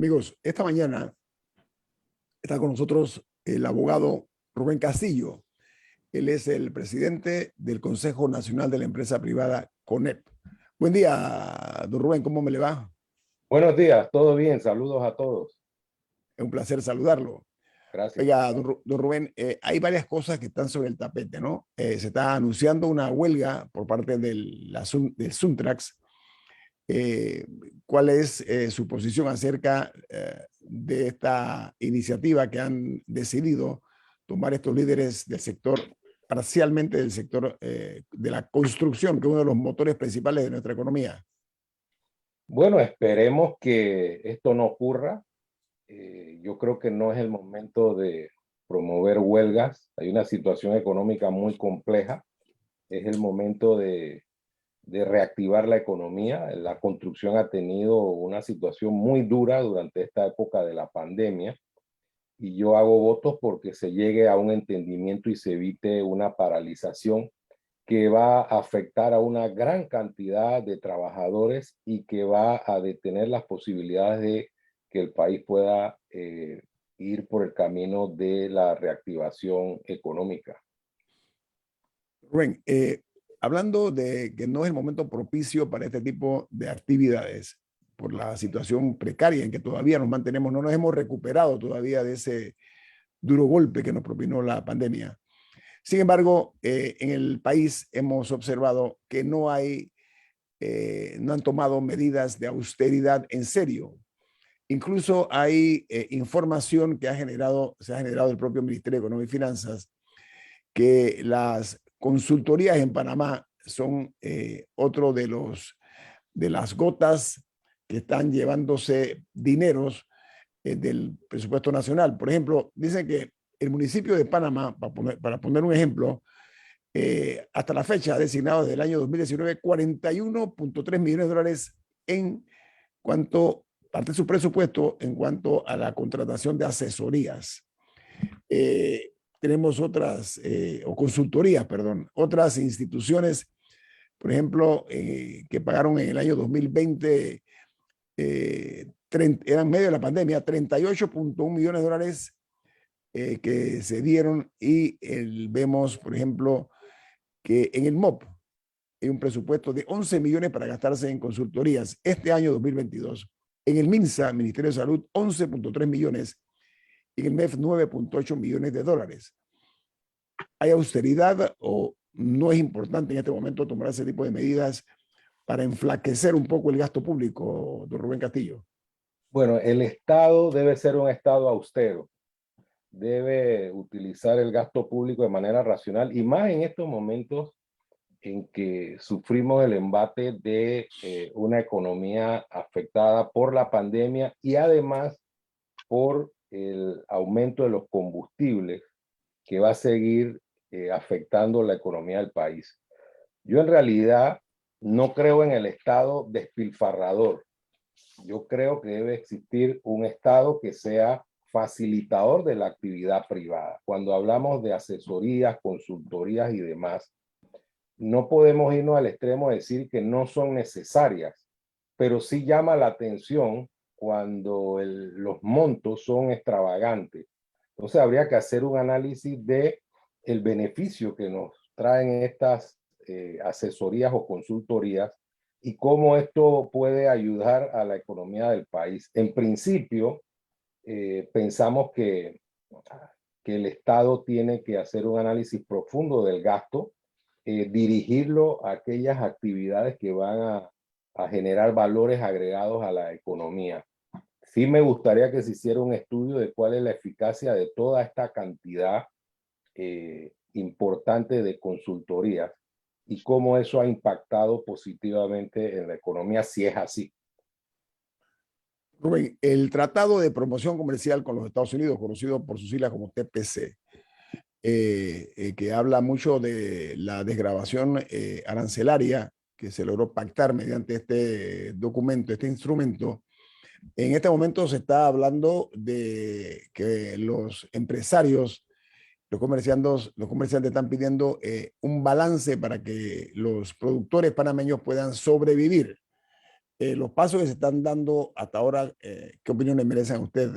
Amigos, esta mañana está con nosotros el abogado Rubén Castillo. Él es el presidente del Consejo Nacional de la Empresa Privada, CONEP. Buen día, don Rubén, ¿cómo me le va? Buenos días, todo bien, saludos a todos. Es un placer saludarlo. Gracias. Oiga, don Rubén, hay varias cosas que están sobre el tapete, ¿no? Se está anunciando una huelga por parte del Suntrax. Eh, ¿Cuál es su posición acerca de esta iniciativa que han decidido tomar estos líderes del sector, parcialmente del sector de la construcción, que es uno de los motores principales de nuestra economía? Bueno, esperemos que esto no ocurra. Yo creo que no es el momento de promover huelgas. Hay una situación económica muy compleja. Es el momento de reactivar la economía. La construcción ha tenido una situación muy dura durante esta época de la pandemia. Y yo hago votos porque se llegue a un entendimiento y se evite una paralización que va a afectar a una gran cantidad de trabajadores y que va a detener las posibilidades de que el país pueda ir por el camino de la reactivación económica. Rubén, hablando de que no es el momento propicio para este tipo de actividades, por la situación precaria en que todavía nos mantenemos, no nos hemos recuperado todavía de ese duro golpe que nos propinó la pandemia. Sin embargo, en el país hemos observado que no han tomado medidas de austeridad en serio. Incluso hay información que se ha generado el propio Ministerio de Economía y Finanzas, que las consultorías en Panamá son otro de las gotas que están llevándose dineros del presupuesto nacional. Por ejemplo, dicen que el municipio de Panamá, para poner un ejemplo, hasta la fecha ha designado desde el año 2019 41.3 millones de dólares en cuanto, parte de su presupuesto, en cuanto a la contratación de asesorías. Tenemos o consultorías, perdón, otras instituciones, por ejemplo, que pagaron en el año 2020, eran medio de la pandemia, 38.1 millones de dólares que se dieron y vemos, por ejemplo, que en el MOP hay un presupuesto de 11 millones para gastarse en consultorías este año 2022. En el MINSA, Ministerio de Salud, 11.3 millones y en el MEF 9.8 millones de dólares. ¿Hay austeridad o no es importante en este momento tomar ese tipo de medidas para enflaquecer un poco el gasto público, don Rubén Castillo? Bueno, el Estado debe ser un Estado austero. Debe utilizar el gasto público de manera racional y más en estos momentos en que sufrimos el embate de una economía afectada por la pandemia y además por el aumento de los combustibles que va a seguir afectando la economía del país. Yo en realidad no creo en el Estado despilfarrador. Yo creo que debe existir un Estado que sea facilitador de la actividad privada. Cuando hablamos de asesorías, consultorías y demás, no podemos irnos al extremo de decir que no son necesarias, pero sí llama la atención cuando los montos son extravagantes. Entonces habría que hacer un análisis de el beneficio que nos traen estas asesorías o consultorías y cómo esto puede ayudar a la economía del país. En principio, pensamos que el Estado tiene que hacer un análisis profundo del gasto, dirigirlo a aquellas actividades que van a generar valores agregados a la economía. Sí me gustaría que se hiciera un estudio de cuál es la eficacia de toda esta cantidad importante de consultorías y cómo eso ha impactado positivamente en la economía, si es así. Rubén, el Tratado de Promoción Comercial con los Estados Unidos, conocido por sus siglas como TPC, que habla mucho de la desgravación arancelaria que se logró pactar mediante este documento, este instrumento. En este momento se está hablando de que los empresarios, los comerciantes están pidiendo un balance para que los productores panameños puedan sobrevivir. los pasos que se están dando hasta ahora, ¿qué opiniones merecen a usted,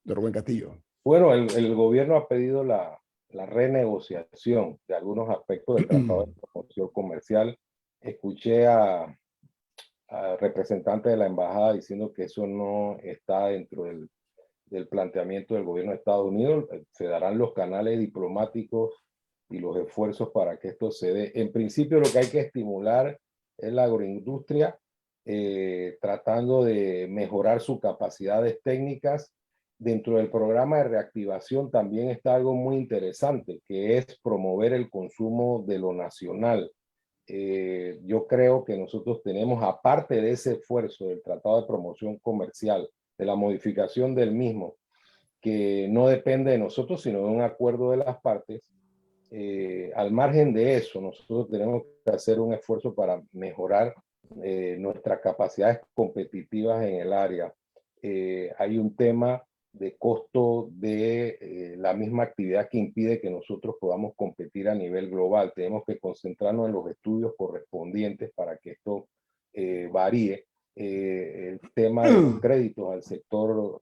don Rubén Castillo? Bueno, el gobierno ha pedido la renegociación de algunos aspectos del Tratado de Promoción Comercial. Escuché a representantes de la embajada diciendo que eso no está dentro del planteamiento del gobierno de Estados Unidos. Se darán los canales diplomáticos y los esfuerzos para que esto se dé. En principio, lo que hay que estimular es la agroindustria, tratando de mejorar sus capacidades técnicas. Dentro del programa de reactivación también está algo muy interesante, que es promover el consumo de lo nacional. Yo creo que nosotros tenemos, aparte de ese esfuerzo del Tratado de Promoción Comercial, de la modificación del mismo, que no depende de nosotros, sino de un acuerdo de las partes, al margen de eso, nosotros tenemos que hacer un esfuerzo para mejorar nuestras capacidades competitivas en el área. Hay un tema de costo de la misma actividad que impide que nosotros podamos competir a nivel global. Tenemos que concentrarnos en los estudios correspondientes para que esto varíe. El tema de los créditos al sector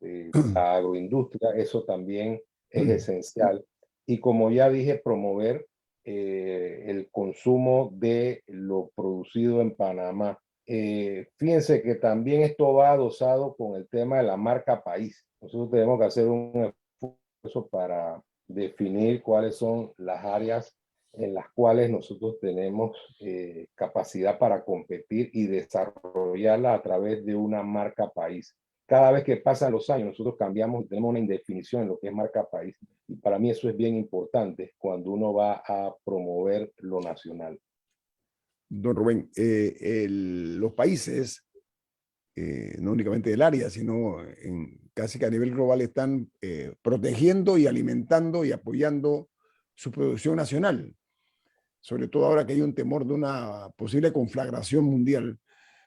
la agroindustria, eso también es esencial. Y como ya dije, promover el consumo de lo producido en Panamá. Fíjense que también esto va adosado con el tema de la marca país. Nosotros tenemos que hacer un esfuerzo para definir cuáles son las áreas en las cuales nosotros tenemos capacidad para competir y desarrollarla a través de una marca país. Cada vez que pasan los años, nosotros cambiamos y tenemos una indefinición en lo que es marca país. Y para mí eso es bien importante cuando uno va a promover lo nacional. Don Rubén, los países, no únicamente del área, sino casi que a nivel global, están protegiendo y alimentando y apoyando su producción nacional, sobre todo ahora que hay un temor de una posible conflagración mundial.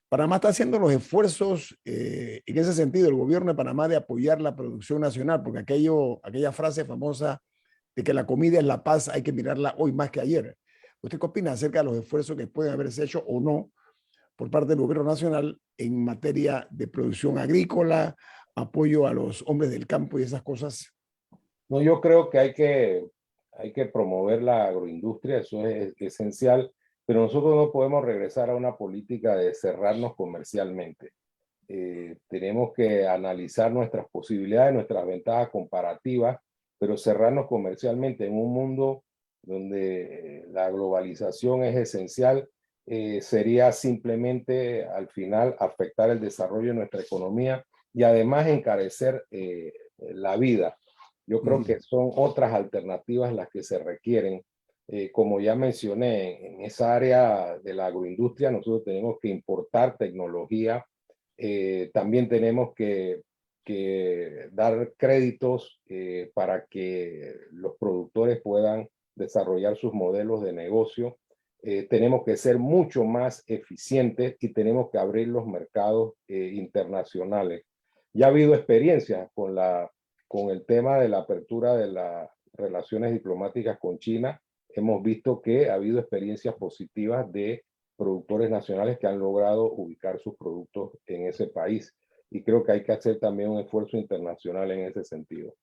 Panamá está haciendo los esfuerzos en ese sentido, el gobierno de Panamá, de apoyar la producción nacional, porque aquella frase famosa de que la comida es la paz, hay que mirarla hoy más que ayer. ¿Usted qué opina acerca de los esfuerzos que pueden haberse hecho o no por parte del gobierno nacional en materia de producción agrícola, apoyo a los hombres del campo y esas cosas? No, yo creo que hay que promover la agroindustria, eso es esencial, pero nosotros no podemos regresar a una política de cerrarnos comercialmente. Tenemos que analizar nuestras posibilidades, nuestras ventajas comparativas, pero cerrarnos comercialmente en un mundo donde la globalización es esencial, sería simplemente al final afectar el desarrollo de nuestra economía y además encarecer la vida. Yo creo que son otras alternativas las que se requieren. Como ya mencioné, en esa área de la agroindustria nosotros tenemos que importar tecnología. También tenemos que dar créditos para que los productores puedan desarrollar sus modelos de negocio. Tenemos que ser mucho más eficientes y tenemos que abrir los mercados internacionales. Ya ha habido experiencias con el tema de la apertura de las relaciones diplomáticas con China. Hemos visto que ha habido experiencias positivas de productores nacionales que han logrado ubicar sus productos en ese país. Y creo que hay que hacer también un esfuerzo internacional en ese sentido.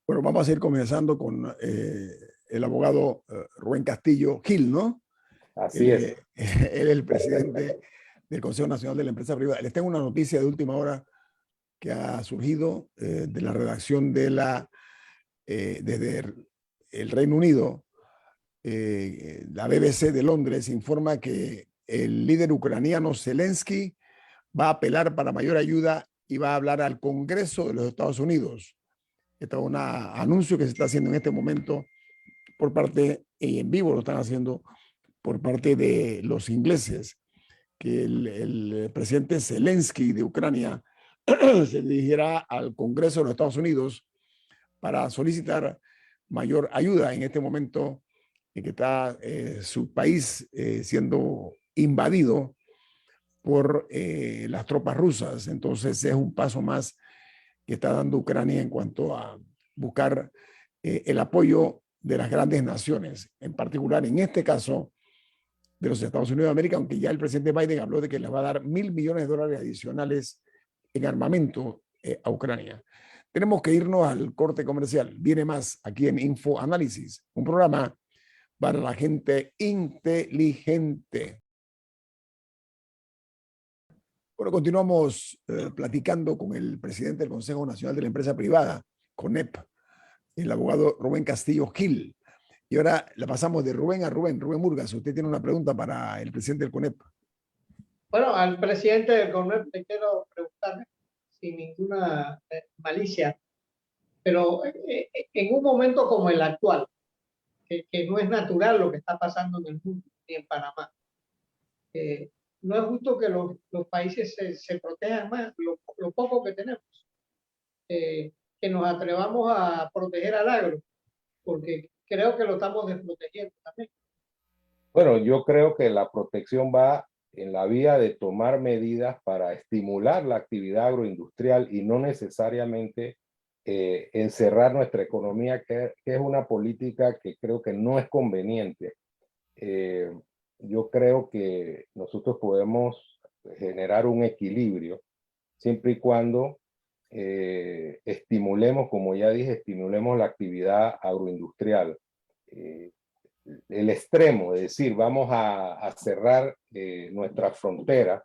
Bueno, vamos a ir comenzando con el abogado Rubén Castillo Gil, ¿no? Así es. Él es el presidente del Consejo Nacional de la Empresa Privada. Les tengo una noticia de última hora que ha surgido de la redacción desde el Reino Unido. La BBC de Londres informa que el líder ucraniano Zelensky va a apelar para mayor ayuda y va a hablar al Congreso de los Estados Unidos. Este es un anuncio que se está haciendo en este momento por parte, y en vivo lo están haciendo por parte de los ingleses, que el presidente Zelensky de Ucrania se dirigirá al Congreso de los Estados Unidos para solicitar mayor ayuda en este momento en que está su país siendo invadido por las tropas rusas. Entonces es un paso más que está dando Ucrania en cuanto a buscar el apoyo de las grandes naciones, en particular en este caso de los Estados Unidos de América, aunque ya el presidente Biden habló de que les va a dar $1.000 millones adicionales en armamento a Ucrania. Tenemos que irnos al corte comercial. Viene más aquí en Info Análisis, un programa para la gente inteligente. Bueno, continuamos platicando con el presidente del Consejo Nacional de la Empresa Privada, CONEP, el abogado Rubén Castillo Gil. Y ahora la pasamos de Rubén a Rubén. Rubén Murgas, usted tiene una pregunta para el presidente del CONEP. Bueno, al presidente del CONEP le quiero preguntar, sin ninguna malicia, pero en un momento como el actual, que no es natural lo que está pasando en el mundo ni en Panamá, no es justo que los países se protejan más, lo poco que tenemos, que nos atrevamos a proteger al agro, porque creo que lo estamos desprotegiendo también. Bueno, yo creo que la protección va en la vía de tomar medidas para estimular la actividad agroindustrial y no necesariamente encerrar nuestra economía, que es una política que creo que no es conveniente. Yo creo que nosotros podemos generar un equilibrio siempre y cuando estimulemos, como ya dije, estimulemos la actividad agroindustrial. El extremo, es decir, vamos a cerrar nuestra frontera,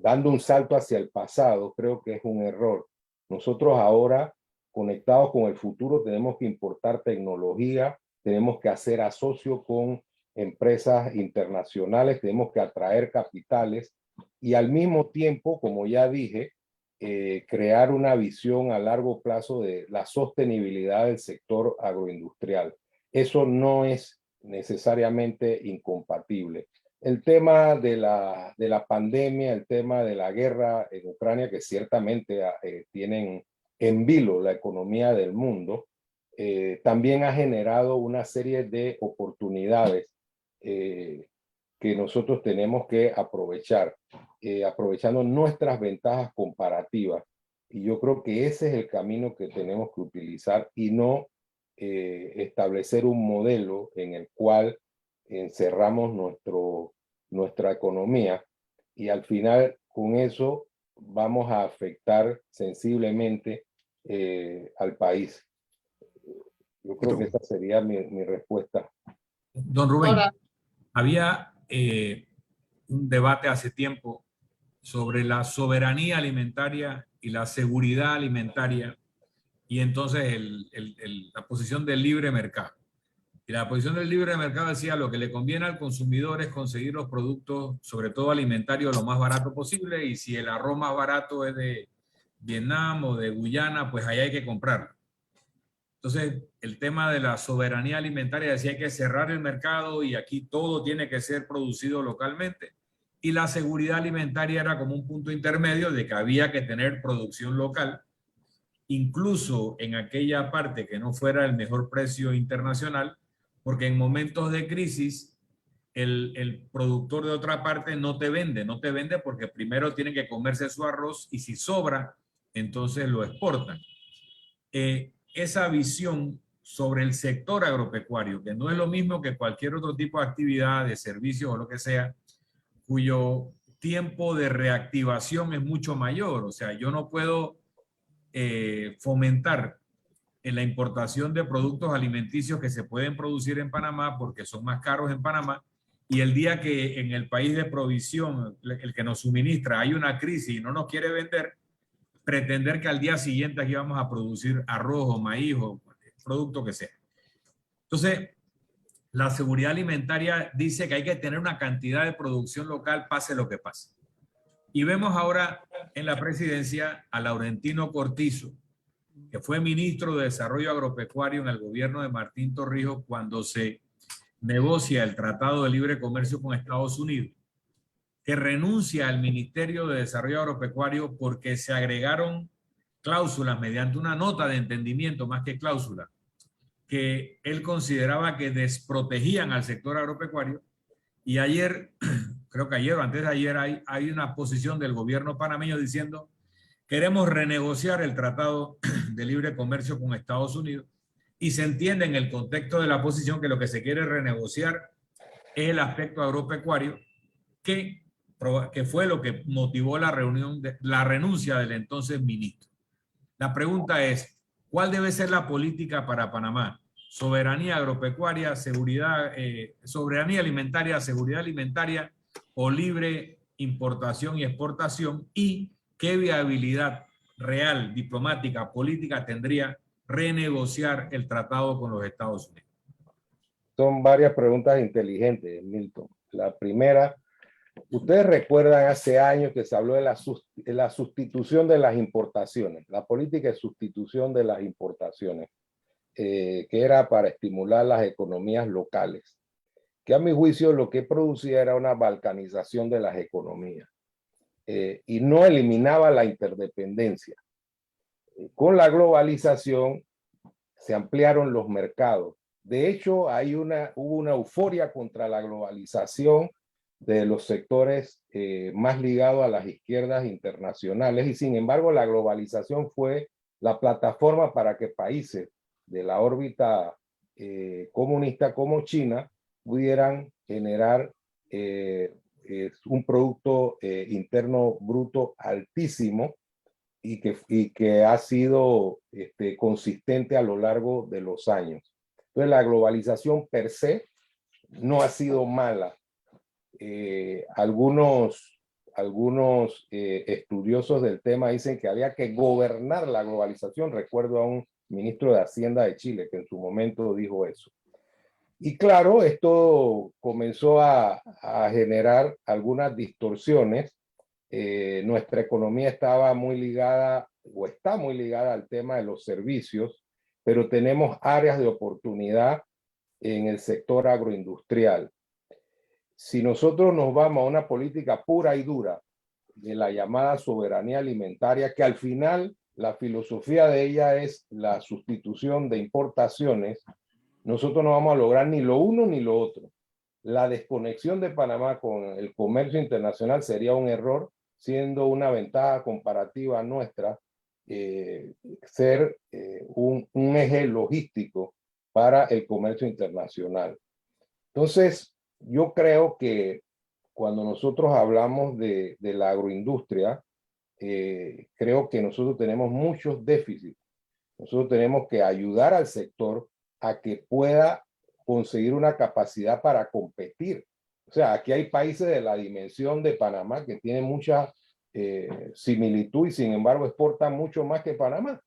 dando un salto hacia el pasado, creo que es un error. Nosotros ahora, conectados con el futuro, tenemos que importar tecnología, tenemos que hacer asocio con empresas internacionales, tenemos que atraer capitales y al mismo tiempo, como ya dije, crear una visión a largo plazo de la sostenibilidad del sector agroindustrial. Eso no es necesariamente incompatible. El tema de la pandemia, el tema de la guerra en Ucrania, que ciertamente tienen en vilo la economía del mundo, también ha generado una serie de oportunidades que nosotros tenemos que aprovechar, aprovechando nuestras ventajas comparativas. Y yo creo que ese es el camino que tenemos que utilizar y no establecer un modelo en el cual encerramos nuestra economía y al final con eso vamos a afectar sensiblemente al país. Yo creo que esa sería mi respuesta. Don Rubén, Ahora, había un debate hace tiempo sobre la soberanía alimentaria y la seguridad alimentaria y entonces la posición del libre mercado. Y la posición del libre mercado decía lo que le conviene al consumidor es conseguir los productos, sobre todo alimentarios, lo más barato posible y si el arroz más barato es de Vietnam o de Guyana, pues ahí hay que comprarlo. Entonces, el tema de la soberanía alimentaria decía que hay que cerrar el mercado y aquí todo tiene que ser producido localmente. Y la seguridad alimentaria era como un punto intermedio de que había que tener producción local, incluso en aquella parte que no fuera el mejor precio internacional, porque en momentos de crisis el productor de otra parte no te vende porque primero tienen que comerse su arroz y si sobra, entonces lo exportan. Esa visión sobre el sector agropecuario, que no es lo mismo que cualquier otro tipo de actividad, de servicios o lo que sea, cuyo tiempo de reactivación es mucho mayor. O sea, yo no puedo fomentar en la importación de productos alimenticios que se pueden producir en Panamá porque son más caros en Panamá y el día que en el país de provisión, el que nos suministra, hay una crisis y no nos quiere vender, pretender que al día siguiente aquí vamos a producir arroz o maíz o producto que sea. Entonces, la seguridad alimentaria dice que hay que tener una cantidad de producción local, pase lo que pase. Y vemos ahora en la presidencia a Laurentino Cortizo, que fue ministro de Desarrollo Agropecuario en el gobierno de Martín Torrijos cuando se negocia el Tratado de Libre Comercio con Estados Unidos, que renuncia al Ministerio de Desarrollo Agropecuario porque se agregaron cláusulas mediante una nota de entendimiento, más que cláusula, que él consideraba que desprotegían al sector agropecuario. Y ayer, creo que ayer o antes de ayer, hay una posición del gobierno panameño diciendo queremos renegociar el Tratado de Libre Comercio con Estados Unidos y se entiende en el contexto de la posición que lo que se quiere es renegociar es el aspecto agropecuario, que fue lo que motivó la renuncia del entonces ministro. La pregunta es, ¿cuál debe ser la política para Panamá? Soberanía agropecuaria, soberanía alimentaria, seguridad alimentaria o libre importación y exportación, y qué viabilidad real, diplomática, política tendría renegociar el tratado con los Estados Unidos. Son varias preguntas inteligentes, Milton. La primera, ustedes recuerdan hace años que se habló de la sustitución de las importaciones, la política de sustitución de las importaciones, que era para estimular las economías locales, que a mi juicio lo que producía era una balcanización de las economías y no eliminaba la interdependencia. Con la globalización se ampliaron los mercados. De hecho, hubo una euforia contra la globalización de los sectores más ligados a las izquierdas internacionales, y sin embargo la globalización fue la plataforma para que países de la órbita comunista como China pudieran generar un producto interno bruto altísimo y que ha sido consistente a lo largo de los años. Entonces la globalización per se no ha sido mala. Algunos estudiosos del tema dicen que había que gobernar la globalización. Recuerdo a un ministro de Hacienda de Chile que en su momento dijo eso. Y claro, esto comenzó a generar algunas distorsiones. Nuestra economía estaba muy ligada o está muy ligada al tema de los servicios, pero tenemos áreas de oportunidad en el sector agroindustrial. Si nosotros nos vamos a una política pura y dura de la llamada soberanía alimentaria, que al final la filosofía de ella es la sustitución de importaciones, nosotros no vamos a lograr ni lo uno ni lo otro. La desconexión de Panamá con el comercio internacional sería un error, siendo una ventaja comparativa nuestra ser un eje logístico para el comercio internacional. Entonces, yo creo que cuando nosotros hablamos de la agroindustria, creo que nosotros tenemos muchos déficits. Nosotros tenemos que ayudar al sector a que pueda conseguir una capacidad para competir. O sea, aquí hay países de la dimensión de Panamá que tienen mucha similitud y sin embargo exportan mucho más que Panamá.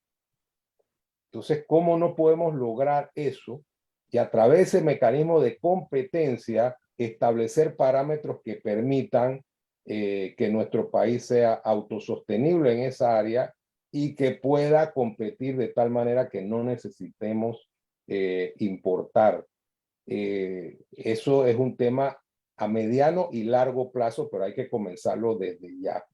Entonces, ¿cómo no podemos lograr eso? Y a través de ese mecanismo de competencia establecer parámetros que permitan que nuestro país sea autosostenible en esa área y que pueda competir de tal manera que no necesitemos importar. Eso es un tema a mediano y largo plazo, pero hay que comenzarlo desde ya.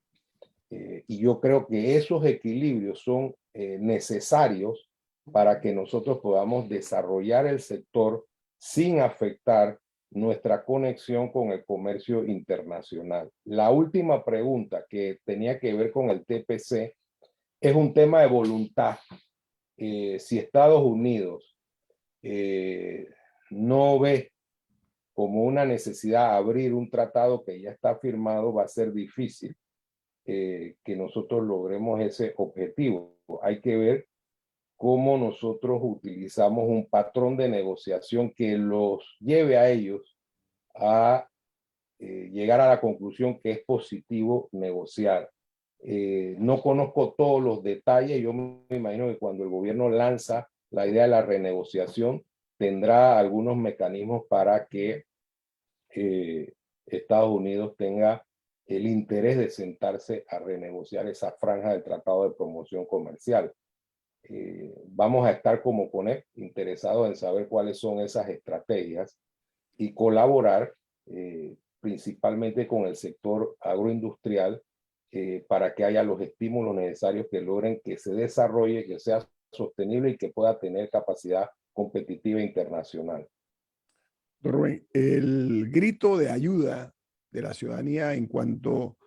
Y yo creo que esos equilibrios son necesarios para que nosotros podamos desarrollar el sector sin afectar nuestra conexión con el comercio internacional. La última pregunta, que tenía que ver con el TPC, es un tema de voluntad. Si Estados Unidos no ve como una necesidad abrir un tratado que ya está firmado, va a ser difícil que nosotros logremos ese objetivo. Hay que ver cómo nosotros utilizamos un patrón de negociación que los lleve a ellos a llegar a la conclusión que es positivo negociar. No conozco todos los detalles. Yo me imagino que cuando el gobierno lanza la idea de la renegociación, tendrá algunos mecanismos para que Estados Unidos tenga el interés de sentarse a renegociar esa franja del Tratado de Promoción Comercial. Vamos a estar como CONEP interesados en saber cuáles son esas estrategias y colaborar principalmente con el sector agroindustrial para que haya los estímulos necesarios que logren que se desarrolle, que sea sostenible y que pueda tener capacidad competitiva internacional. Don Rubén, el grito de ayuda de la ciudadanía en cuanto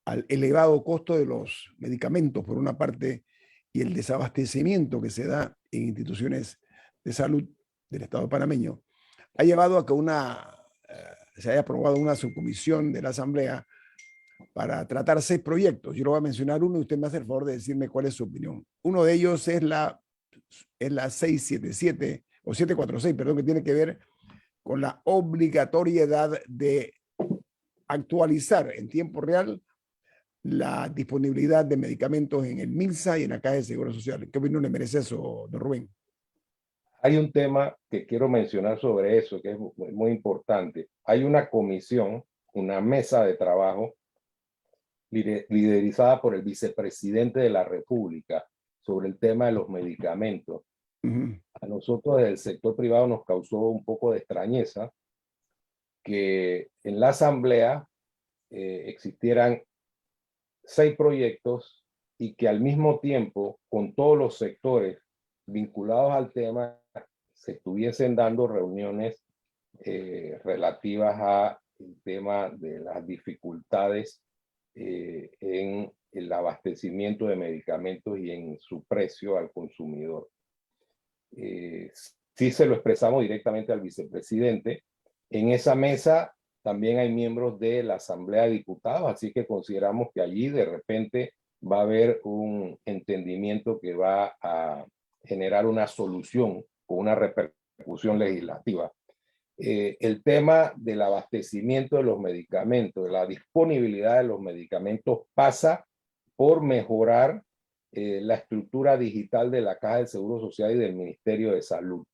al elevado costo de los medicamentos, por una parte, y el desabastecimiento que se da en instituciones de salud del Estado panameño, ha llevado a que una se haya aprobado una subcomisión de la Asamblea para tratar 6 proyectos. Yo lo voy a mencionar uno y usted me hace el favor de decirme cuál es su opinión. Uno de ellos es la 677 o 746, perdón, que tiene que ver con la obligatoriedad de actualizar en tiempo real la disponibilidad de medicamentos en el MINSA y en la Caja de Seguro Social. ¿Qué opinión le merece eso, don Rubén? Hay un tema que quiero mencionar sobre eso, que es muy importante. Hay una comisión, una mesa de trabajo liderizada por el vicepresidente de la República sobre el tema de los medicamentos. A nosotros del sector privado nos causó un poco de extrañeza que en la Asamblea existieran 6 proyectos y que al mismo tiempo, con todos los sectores vinculados al tema, se estuviesen dando reuniones relativas al tema de las dificultades en el abastecimiento de medicamentos y en su precio al consumidor. Sí se lo expresamos directamente al vicepresidente. En esa mesa también hay miembros de la Asamblea de Diputados, así que consideramos que allí de repente va a haber un entendimiento que va a generar una solución con una repercusión legislativa. El tema del abastecimiento de los medicamentos, de la disponibilidad de los medicamentos pasa por mejorar la estructura digital de la Caja de Seguro Social y del Ministerio de Salud.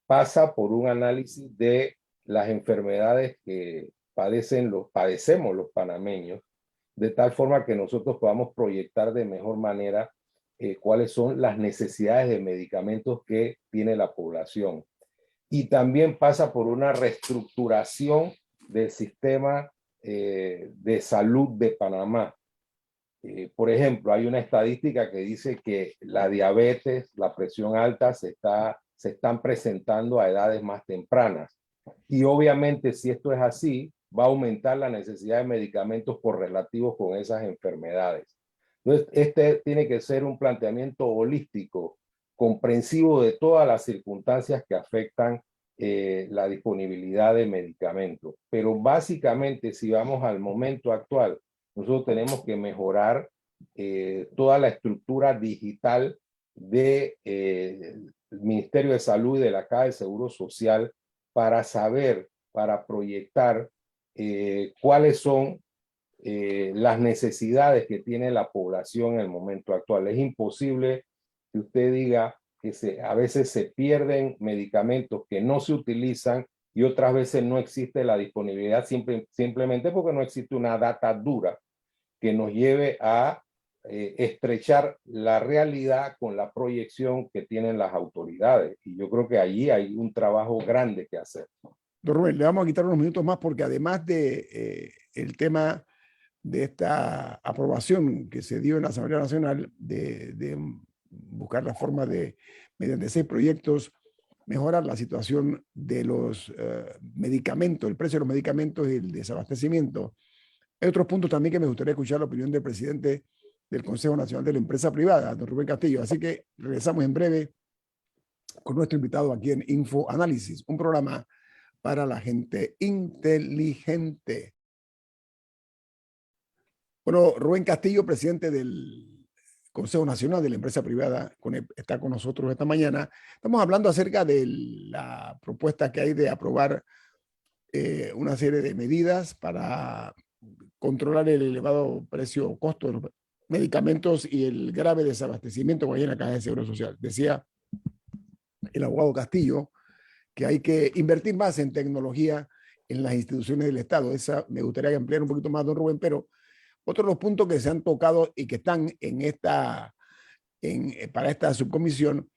Pasa por un análisis de las enfermedades que padecemos los panameños, de tal forma que nosotros podamos proyectar de mejor manera cuáles son las necesidades de medicamentos que tiene la población. Y también pasa por una reestructuración del sistema de salud de Panamá. Por ejemplo, hay una estadística que dice que la diabetes, la presión alta se están presentando a edades más tempranas. Y obviamente, si esto es así, va a aumentar la necesidad de medicamentos correlativos con esas enfermedades. Entonces, este tiene que ser un planteamiento holístico, comprensivo de todas las circunstancias que afectan la disponibilidad de medicamentos. Pero básicamente, si vamos al momento actual, nosotros tenemos que mejorar toda la estructura digital del Ministerio de Salud y de la Caja de Seguro Social para saber, para proyectar cuáles son las necesidades que tiene la población en el momento actual. Es imposible que usted diga que a veces se pierden medicamentos que no se utilizan y otras veces no existe la disponibilidad simplemente porque no existe una data dura que nos lleve a estrechar la realidad con la proyección que tienen las autoridades. Y yo creo que allí hay un trabajo grande que hacer. Don Rubén, le vamos a quitar unos minutos más porque además de el tema de esta aprobación que se dio en la Asamblea Nacional de buscar la forma de, mediante 6 proyectos, mejorar la situación de los medicamentos, el precio de los medicamentos y el desabastecimiento. Hay otros puntos también que me gustaría escuchar la opinión del presidente del Consejo Nacional de la Empresa Privada, don Rubén Castillo. Así que regresamos en breve con nuestro invitado aquí en Info Análisis, un programa para la gente inteligente. Bueno, Rubén Castillo, presidente del Consejo Nacional de la Empresa Privada, está con nosotros esta mañana. Estamos hablando acerca de la propuesta que hay de aprobar una serie de medidas para controlar el elevado precio o costo de los medicamentos y el grave desabastecimiento que hay en la Caja de Seguro Social. Decía el abogado Castillo que hay que invertir más en tecnología en las instituciones del Estado. Esa me gustaría ampliar un poquito más, don Rubén, pero otro de los puntos que se han tocado y que están para esta subcomisión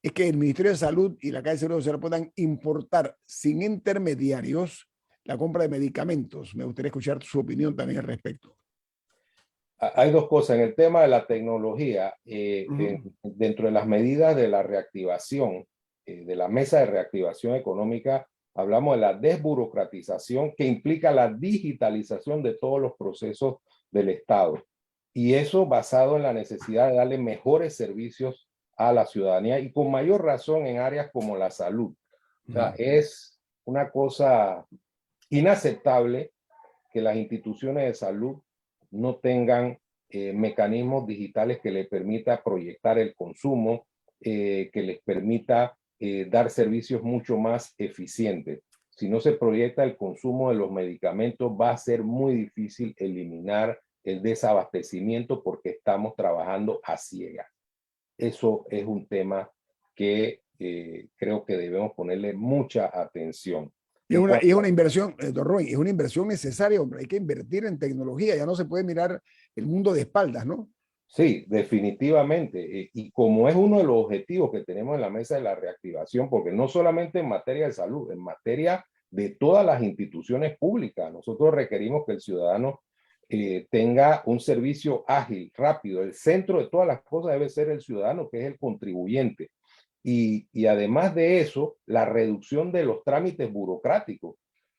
es que el Ministerio de Salud y la Caja de Seguro Social puedan importar sin intermediarios la compra de medicamentos. Me gustaría escuchar su opinión también al respecto. Hay 2 cosas. En el tema de la tecnología, dentro de las medidas de la reactivación, de la mesa de reactivación económica, hablamos de la desburocratización que implica la digitalización de todos los procesos del Estado. Y eso basado en la necesidad de darle mejores servicios a la ciudadanía y con mayor razón en áreas como la salud. O sea, es una cosa inaceptable que las instituciones de salud no tengan mecanismos digitales que les permita proyectar el consumo, que les permita dar servicios mucho más eficientes. Si no se proyecta el consumo de los medicamentos, va a ser muy difícil eliminar el desabastecimiento porque estamos trabajando a ciegas. Eso es un tema que creo que debemos ponerle mucha atención. Y es una inversión, don Roy, es una inversión necesaria, hombre. Hay que invertir en tecnología, ya no se puede mirar el mundo de espaldas, ¿no? Sí, definitivamente. Y como es uno de los objetivos que tenemos en la mesa de la reactivación, porque no solamente en materia de salud, en materia de todas las instituciones públicas, nosotros requerimos que el ciudadano tenga un servicio ágil, rápido. El centro de todas las cosas debe ser el ciudadano, que es el contribuyente. Y además de eso, la reducción de los trámites burocráticos.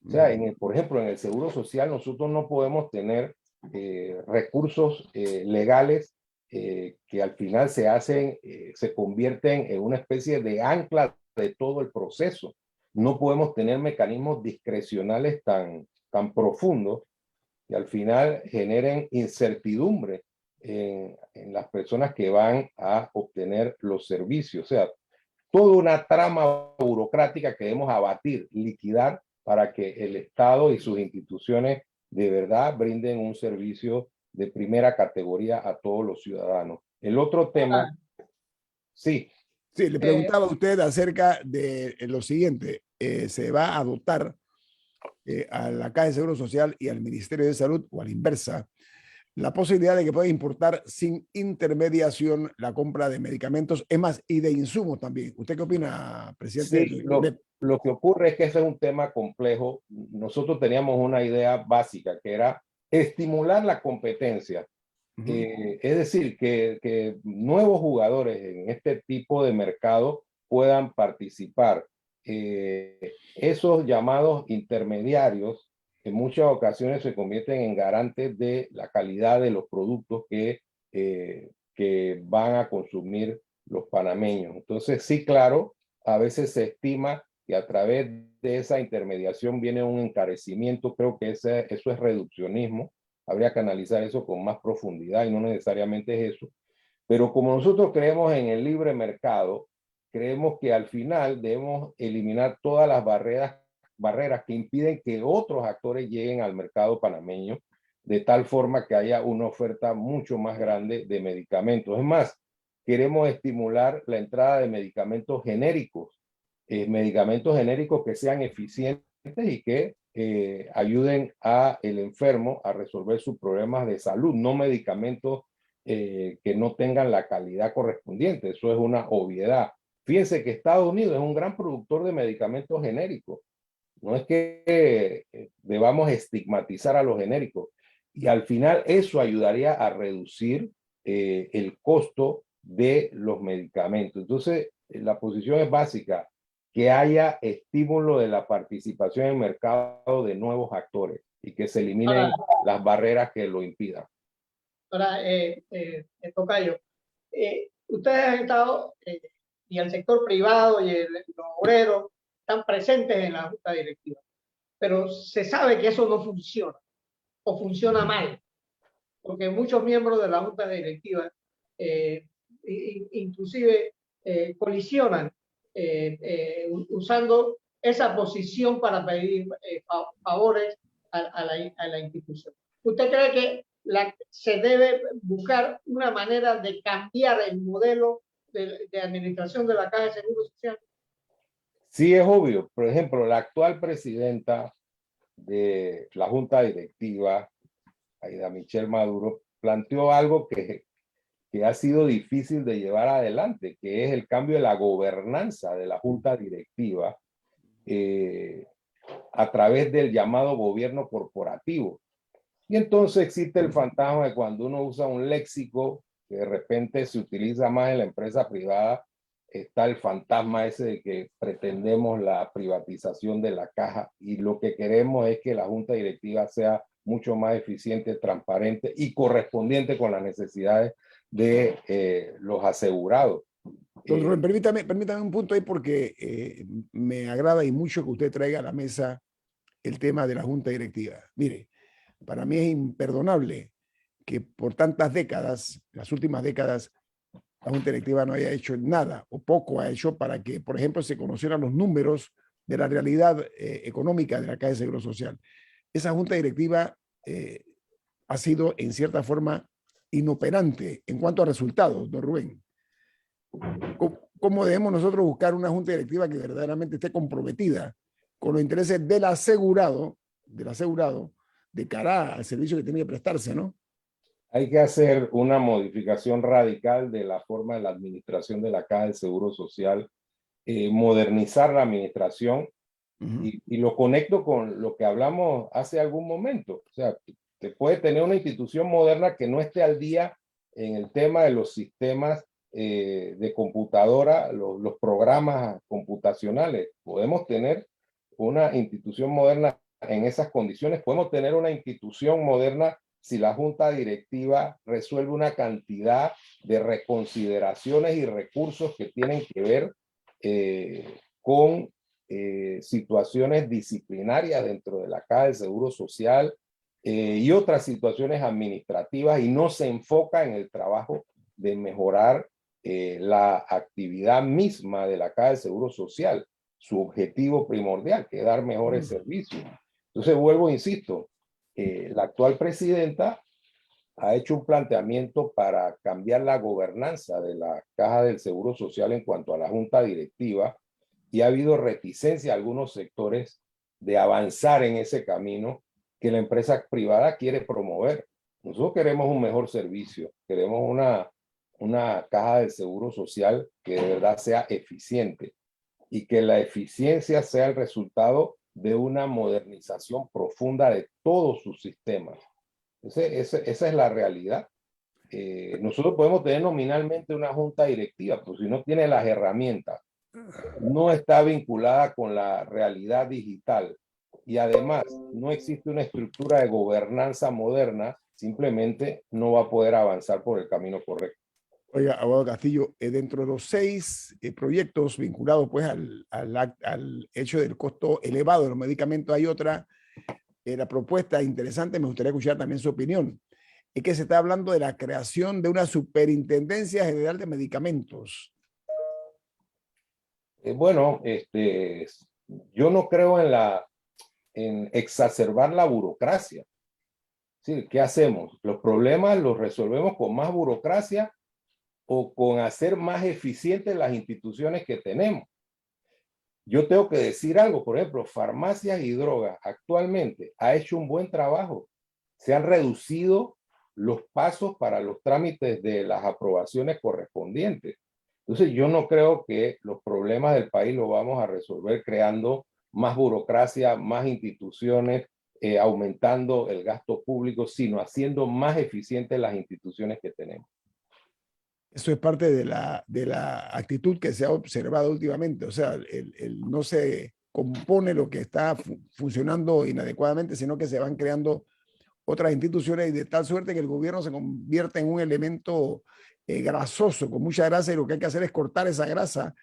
O sea, por ejemplo, en el Seguro Social nosotros no podemos tener recursos legales que al final se convierten en una especie de ancla de todo el proceso. No podemos tener mecanismos discrecionales tan profundos que al final generen incertidumbre en las personas que van a obtener los servicios. O sea, toda una trama burocrática que debemos abatir, liquidar, para que el Estado y sus instituciones de verdad brinden un servicio de primera categoría a todos los ciudadanos. El otro tema, sí. Sí, le preguntaba a usted acerca de lo siguiente. Se va a dotar a la Caja de Seguro Social y al Ministerio de Salud, o a la inversa, la posibilidad de que pueda importar sin intermediación la compra de medicamentos, es más, y de insumos también. ¿Usted qué opina, presidente? Sí, lo que ocurre es que ese es un tema complejo. Nosotros teníamos una idea básica, que era estimular la competencia. Es decir, que nuevos jugadores en este tipo de mercado puedan participar. Esos llamados intermediarios en muchas ocasiones se convierten en garantes de la calidad de los productos que van a consumir los panameños. Entonces, sí, claro, a veces se estima que a través de esa intermediación viene un encarecimiento. Creo que eso es reduccionismo. Habría que analizar eso con más profundidad y no necesariamente es eso. Pero como nosotros creemos en el libre mercado, creemos que al final debemos eliminar todas las barreras que impiden que otros actores lleguen al mercado panameño, de tal forma que haya una oferta mucho más grande de medicamentos. Es más, queremos estimular la entrada de medicamentos genéricos que sean eficientes y que ayuden al enfermo a resolver sus problemas de salud, no medicamentos que no tengan la calidad correspondiente. Eso es una obviedad. Fíjense que Estados Unidos es un gran productor de medicamentos genéricos. No es que debamos estigmatizar a los genéricos. Y al final eso ayudaría a reducir el costo de los medicamentos. Entonces, la posición es básica, que haya estímulo de la participación en el mercado de nuevos actores y que se eliminen las barreras que lo impidan. Ahora, tocayo, ustedes han estado, y el sector privado y los obreros están presentes en la junta directiva, pero se sabe que eso no funciona o funciona mal, porque muchos miembros de la junta directiva inclusive colisionan usando esa posición para pedir favores a la institución. ¿Usted cree que se debe buscar una manera de cambiar el modelo de administración de la Caja de Seguro Social? Sí, es obvio. Por ejemplo, la actual presidenta de la junta directiva, Aida Michelle Maduro, planteó algo que ha sido difícil de llevar adelante, que es el cambio de la gobernanza de la junta directiva a través del llamado gobierno corporativo. Y entonces existe el fantasma de cuando uno usa un léxico que de repente se utiliza más en la empresa privada, está el fantasma ese de que pretendemos la privatización de la caja, y lo que queremos es que la junta directiva sea mucho más eficiente, transparente y correspondiente con las necesidades de los asegurados. Don Rubén, permítame un punto ahí, porque me agrada y mucho que usted traiga a la mesa el tema de la junta directiva. Mire, para mí es imperdonable que por tantas décadas, las últimas décadas, la junta directiva no haya hecho nada o poco ha hecho para que, por ejemplo, se conocieran los números de la realidad económica de la Caja de Seguro Social. Esa junta directiva ha sido, en cierta forma, inoperante en cuanto a resultados, don Rubén. ¿Cómo debemos nosotros buscar una junta directiva que verdaderamente esté comprometida con los intereses del asegurado de cara al servicio que tiene que prestarse, ¿no? Hay que hacer una modificación radical de la forma de la administración de la Caja del Seguro Social, modernizar la administración y lo conecto con lo que hablamos hace algún momento. O sea, te puede tener una institución moderna que no esté al día en el tema de los sistemas de computadora, los programas computacionales. Podemos tener una institución moderna en esas condiciones. Podemos tener una institución moderna si la junta directiva resuelve una cantidad de reconsideraciones y recursos que tienen que ver con situaciones disciplinarias dentro de la Caja del Seguro Social y otras situaciones administrativas, y no se enfoca en el trabajo de mejorar la actividad misma de la Caja del Seguro Social, su objetivo primordial, que es dar mejores servicios. Entonces, vuelvo, insisto, la actual presidenta ha hecho un planteamiento para cambiar la gobernanza de la Caja del Seguro Social en cuanto a la junta directiva, y ha habido reticencia a algunos sectores de avanzar en ese camino que la empresa privada quiere promover. Nosotros queremos un mejor servicio, queremos una Caja del Seguro Social que de verdad sea eficiente y que la eficiencia sea el resultado de una modernización profunda de todos sus sistemas. Esa es la realidad. Nosotros podemos tener nominalmente una junta directiva, pero si no tiene las herramientas, no está vinculada con la realidad digital y además no existe una estructura de gobernanza moderna, simplemente no va a poder avanzar por el camino correcto. Oiga, abogado Castillo, dentro de los 6 proyectos vinculados pues al hecho del costo elevado de los medicamentos, hay otra, la propuesta interesante, me gustaría escuchar también su opinión, es que se está hablando de la creación de una superintendencia general de medicamentos. Bueno, yo no creo en exacerbar la burocracia. ¿Sí? ¿Qué hacemos? ¿Los problemas los resolvemos con más burocracia o con hacer más eficientes las instituciones que tenemos? Yo tengo que decir algo, por ejemplo, farmacias y drogas actualmente ha hecho un buen trabajo. Se han reducido los pasos para los trámites de las aprobaciones correspondientes. Entonces, yo no creo que los problemas del país los vamos a resolver creando más burocracia, más instituciones, aumentando el gasto público, sino haciendo más eficientes las instituciones que tenemos. Eso es parte de la actitud que se ha observado últimamente. O sea, no se compone lo que está funcionando inadecuadamente, sino que se van creando otras instituciones, y de tal suerte que el gobierno se convierte en un elemento grasoso, con mucha grasa, y lo que hay que hacer es cortar esa grasa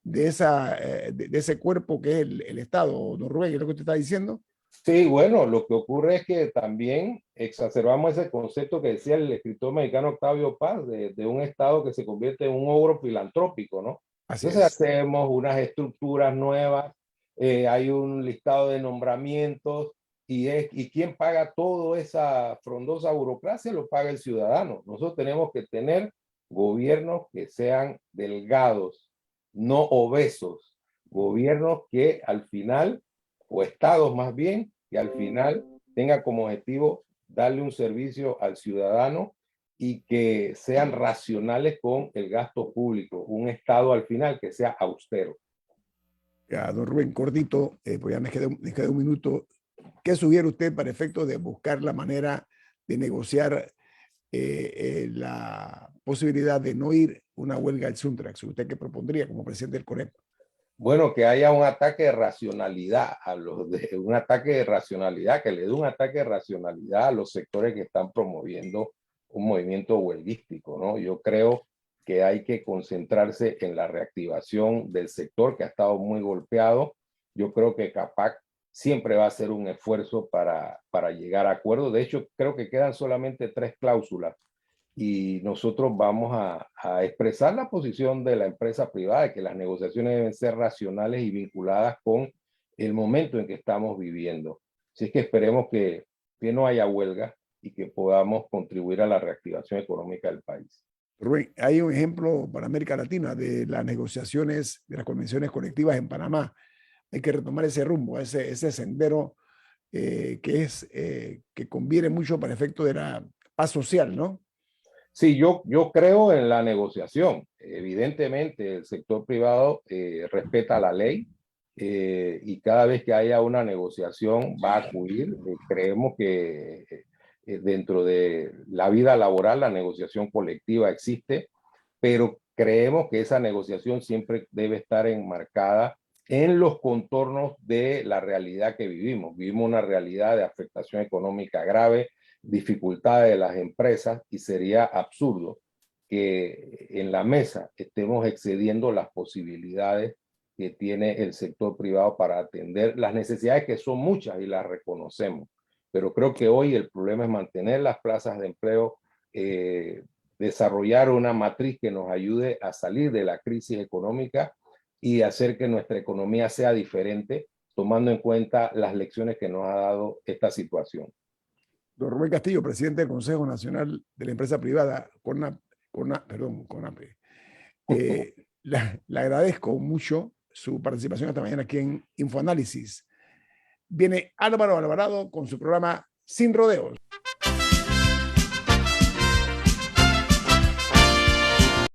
de ese cuerpo que es el Estado. Don Rubén, ¿qué es lo que usted está diciendo? Sí, bueno, lo que ocurre es que también exacerbamos ese concepto que decía el escritor mexicano Octavio Paz, de un Estado que se convierte en un ogro filantrópico, ¿no? Así Entonces es. hacemos unas estructuras nuevas, hay un listado de nombramientos, y ¿quién paga toda esa frondosa burocracia? Lo paga el ciudadano. Nosotros tenemos que tener gobiernos que sean delgados, no obesos, gobiernos que al final, o estados más bien, que al final tenga como objetivo darle un servicio al ciudadano y que sean racionales con el gasto público, un estado al final que sea austero. Ya, don Rubén, cortito, pues ya me queda un minuto. ¿Qué sugiere usted para efectos de buscar la manera de negociar la posibilidad de no ir una huelga al Suntrax? ¿Usted qué propondría como presidente del CONEP? Bueno, que haya un ataque de racionalidad un ataque de racionalidad, que le dé un ataque de racionalidad a los sectores que están promoviendo un movimiento huelguístico, ¿no? Yo creo que hay que concentrarse en la reactivación del sector que ha estado muy golpeado. Yo creo que CAPAC siempre va a ser un esfuerzo para llegar a acuerdos. De hecho, creo que quedan solamente 3 cláusulas y nosotros vamos a expresar la posición de la empresa privada de que las negociaciones deben ser racionales y vinculadas con el momento en que estamos viviendo. Así es que esperemos que no haya huelga y que podamos contribuir a la reactivación económica del país. Rubén, hay un ejemplo para América Latina de las negociaciones, de las convenciones colectivas en Panamá. Hay que retomar ese rumbo, ese sendero que conviene mucho para efecto de la paz social, ¿no? Sí, yo creo en la negociación. Evidentemente, el sector privado respeta la ley y cada vez que haya una negociación va a acudir. Creemos que dentro de la vida laboral la negociación colectiva existe, pero creemos que esa negociación siempre debe estar enmarcada en los contornos de la realidad que vivimos. Vivimos una realidad de afectación económica grave, dificultades de las empresas, y sería absurdo que en la mesa estemos excediendo las posibilidades que tiene el sector privado para atender las necesidades, que son muchas y las reconocemos. Pero creo que hoy el problema es mantener las plazas de empleo, desarrollar una matriz que nos ayude a salir de la crisis económica y hacer que nuestra economía sea diferente, tomando en cuenta las lecciones que nos ha dado esta situación. Don Rubén Castillo, presidente del Consejo Nacional de la Empresa Privada, CONAPE. Le agradezco mucho su participación esta mañana aquí en Infoanálisis. Viene Álvaro Alvarado con su programa Sin Rodeos.